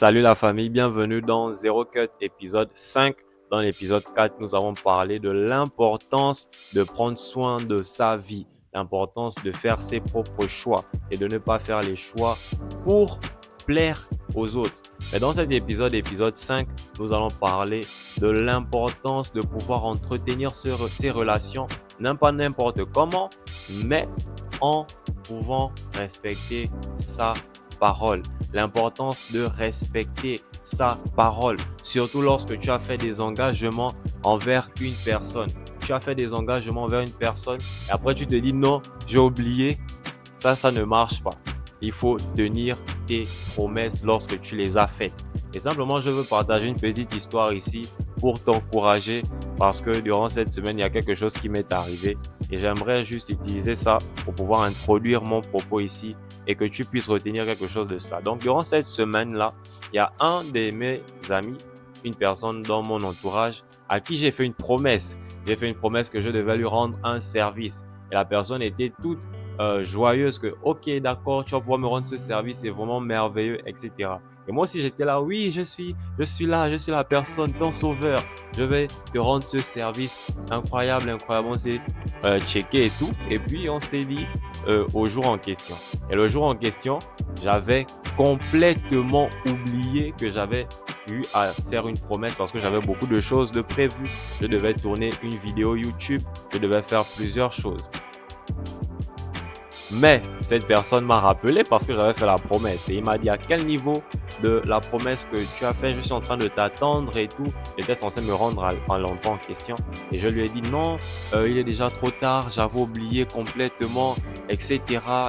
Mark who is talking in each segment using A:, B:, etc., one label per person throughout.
A: Salut la famille, bienvenue dans Zero Cut épisode 5. Dans l'épisode 4, nous avons parlé de l'importance de prendre soin de sa vie, l'importance de faire ses propres choix et de ne pas faire les choix pour plaire aux autres. Mais dans cet épisode 5, nous allons parler de l'importance de pouvoir entretenir ces relations, non pas n'importe comment, mais en pouvant respecter sa parole. L'importance de respecter sa parole, surtout lorsque tu as fait des engagements envers une personne. Tu as fait des engagements envers une personne et après tu te dis non, j'ai oublié, ça ne marche pas. Il faut tenir tes promesses lorsque tu les as faites. Et simplement, je veux partager une petite histoire ici pour t'encourager parce que durant cette semaine, il y a quelque chose qui m'est arrivé et j'aimerais juste utiliser ça pour pouvoir introduire mon propos ici et que tu puisses retenir quelque chose de cela. Donc, durant cette semaine-là, il y a un de mes amis, une personne dans mon entourage à qui j'ai fait une promesse. J'ai fait une promesse que je devais lui rendre un service. Et la personne était toute joyeuse que, ok, d'accord, tu vas pouvoir me rendre ce service, c'est vraiment merveilleux, etc. Et moi aussi, j'étais là, oui, je suis là, je suis la personne, ton sauveur. Je vais te rendre ce service incroyable. On s'est checké et tout. Et puis, on s'est dit au jour en question. Et le jour en question, j'avais complètement oublié que j'avais eu à faire une promesse parce que j'avais beaucoup de choses de prévues. Je devais tourner une vidéo YouTube, je devais faire plusieurs choses. Mais cette personne m'a rappelé parce que j'avais fait la promesse et il m'a dit à quel niveau de la promesse que tu as fait, je suis en train de t'attendre et tout. J'étais censé me rendre à l'endroit en question et je lui ai dit non, il est déjà trop tard, j'avais oublié complètement, etc.,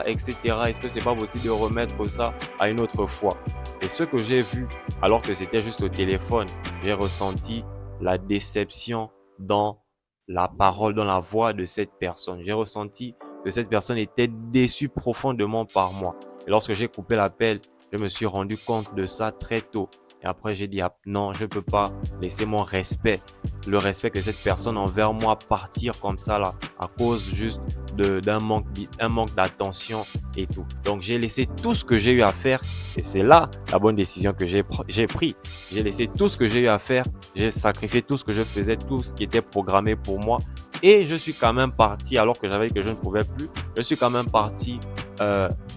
A: etc. Est-ce que c'est pas possible de remettre ça à une autre fois? Et ce que j'ai vu, alors que c'était juste au téléphone, j'ai ressenti la déception dans la parole, dans la voix de cette personne. J'ai ressenti que cette personne était déçue profondément par moi. Et lorsque j'ai coupé l'appel, je me suis rendu compte de ça très tôt. Et après, j'ai dit, ah, non, je peux pas laisser mon respect, le respect que cette personne envers moi partir comme ça là, à cause juste d'un manque d'attention et tout. Donc, j'ai laissé tout ce que j'ai eu à faire et c'est là la bonne décision que j'ai pris. J'ai laissé tout ce que j'ai eu à faire, j'ai sacrifié tout ce que je faisais, tout ce qui était programmé pour moi. Et je suis quand même parti, alors que j'avais dit que je ne pouvais plus, je suis quand même parti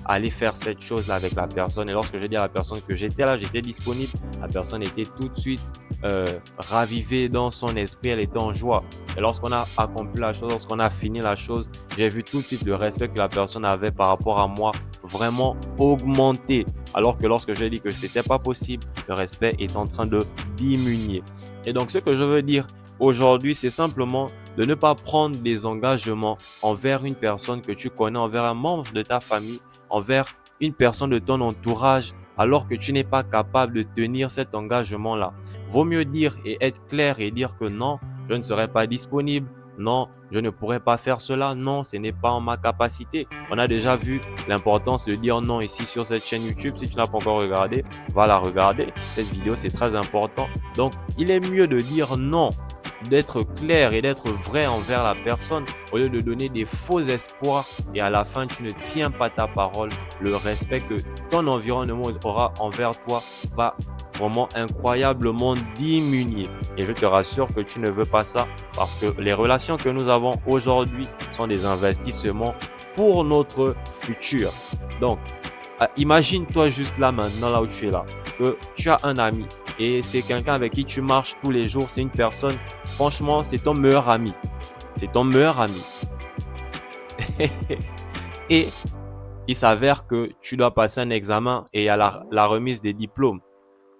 A: aller faire cette chose-là avec la personne. Et lorsque j'ai dit à la personne que j'étais là, j'étais disponible, la personne était tout de suite ravivée dans son esprit, elle était en joie. Et lorsqu'on a accompli la chose, lorsqu'on a fini la chose, j'ai vu tout de suite le respect que la personne avait par rapport à moi vraiment augmenter. Alors que lorsque j'ai dit que c'était pas possible, le respect est en train de diminuer. Et donc, ce que je veux dire aujourd'hui, c'est simplement de ne pas prendre des engagements envers une personne que tu connais, envers un membre de ta famille, envers une personne de ton entourage, alors que tu n'es pas capable de tenir cet engagement-là. Vaut mieux dire et être clair et dire que non, je ne serai pas disponible. Non, je ne pourrai pas faire cela. Non, ce n'est pas en ma capacité. On a déjà vu l'importance de dire non ici sur cette chaîne YouTube. Si tu n'as pas encore regardé, va la regarder. Cette vidéo, c'est très important. Donc, il est mieux de dire non, d'être clair et d'être vrai envers la personne au lieu de donner des faux espoirs et à la fin tu ne tiens pas ta parole. Le respect que ton environnement aura envers toi va vraiment incroyablement diminuer et je te rassure que tu ne veux pas ça parce que les relations que nous avons aujourd'hui sont des investissements pour notre futur. Donc imagine-toi juste là maintenant, là où tu es là, que tu as un ami et c'est quelqu'un avec qui tu marches tous les jours, c'est une personne, franchement, c'est ton meilleur ami. C'est ton meilleur ami. Et il s'avère que tu dois passer un examen et il y a la remise des diplômes.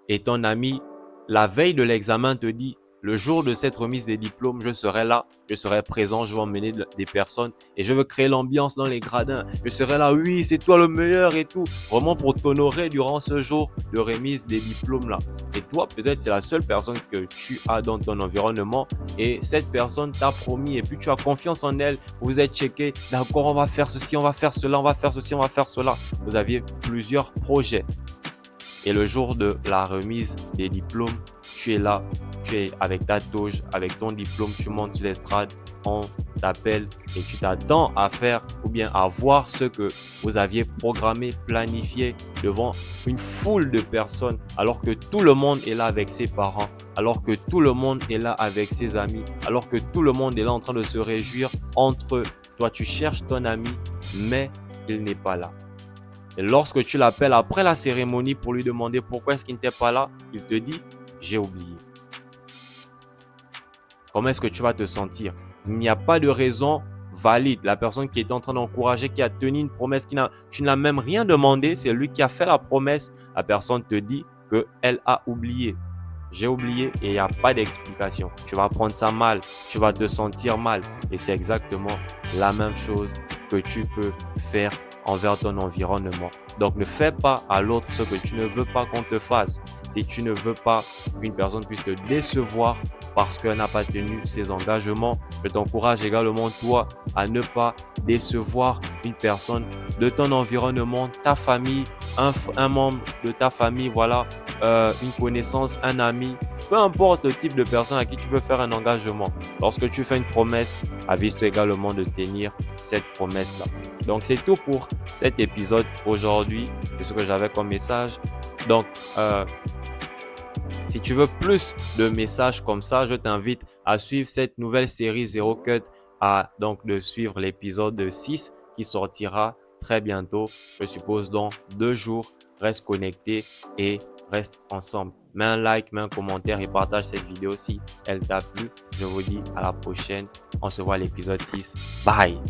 A: Et ton ami, la veille de l'examen, te dit, le jour de cette remise des diplômes, je serai là, je serai présent, je vais emmener des personnes et je veux créer l'ambiance dans les gradins. Je serai là, oui, c'est toi le meilleur et tout. Vraiment pour t'honorer durant ce jour de remise des diplômes là. Et toi, peut-être c'est la seule personne que tu as dans ton environnement et cette personne t'a promis et puis tu as confiance en elle. Vous êtes checké, d'accord, on va faire ceci, on va faire cela, on va faire ceci, on va faire cela. Vous aviez plusieurs projets. Et le jour de la remise des diplômes, tu es là, tu es avec ta toge, avec ton diplôme, tu montes sur l'estrade, on t'appelle et tu t'attends à faire ou bien à voir ce que vous aviez programmé, planifié devant une foule de personnes, alors que tout le monde est là avec ses parents, alors que tout le monde est là avec ses amis, alors que tout le monde est là en train de se réjouir entre eux. Toi, tu cherches ton ami, mais il n'est pas là. Et lorsque tu l'appelles après la cérémonie pour lui demander pourquoi est-ce qu'il n'était pas là, il te dit « j'ai oublié ». Comment est-ce que tu vas te sentir? Il n'y a pas de raison valide. La personne qui est en train d'encourager, qui a tenu une promesse, tu n'as même rien demandé, c'est lui qui a fait la promesse. La personne te dit qu'elle a oublié. J'ai oublié et il n'y a pas d'explication. Tu vas prendre ça mal, tu vas te sentir mal. Et c'est exactement la même chose que tu peux faire envers ton environnement. Donc, ne fais pas à l'autre ce que tu ne veux pas qu'on te fasse. Si tu ne veux pas qu'une personne puisse te décevoir parce qu'elle n'a pas tenu ses engagements, je t'encourage également, toi, à ne pas décevoir une personne de ton environnement, ta famille, un membre de ta famille, voilà, une connaissance, un ami, peu importe le type de personne à qui tu veux faire un engagement. Lorsque tu fais une promesse, avise-toi également de tenir cette promesse-là. Donc, c'est tout pour cet épisode aujourd'hui. C'est ce que j'avais comme message. Donc, si tu veux plus de messages comme ça, je t'invite à suivre cette nouvelle série Zero Cut, donc de suivre l'épisode 6 qui sortira très bientôt. Je suppose dans 2 jours. Reste connecté et reste ensemble. Mets un like, mets un commentaire et partage cette vidéo si elle t'a plu. Je vous dis à la prochaine. On se voit à l'épisode 6. Bye!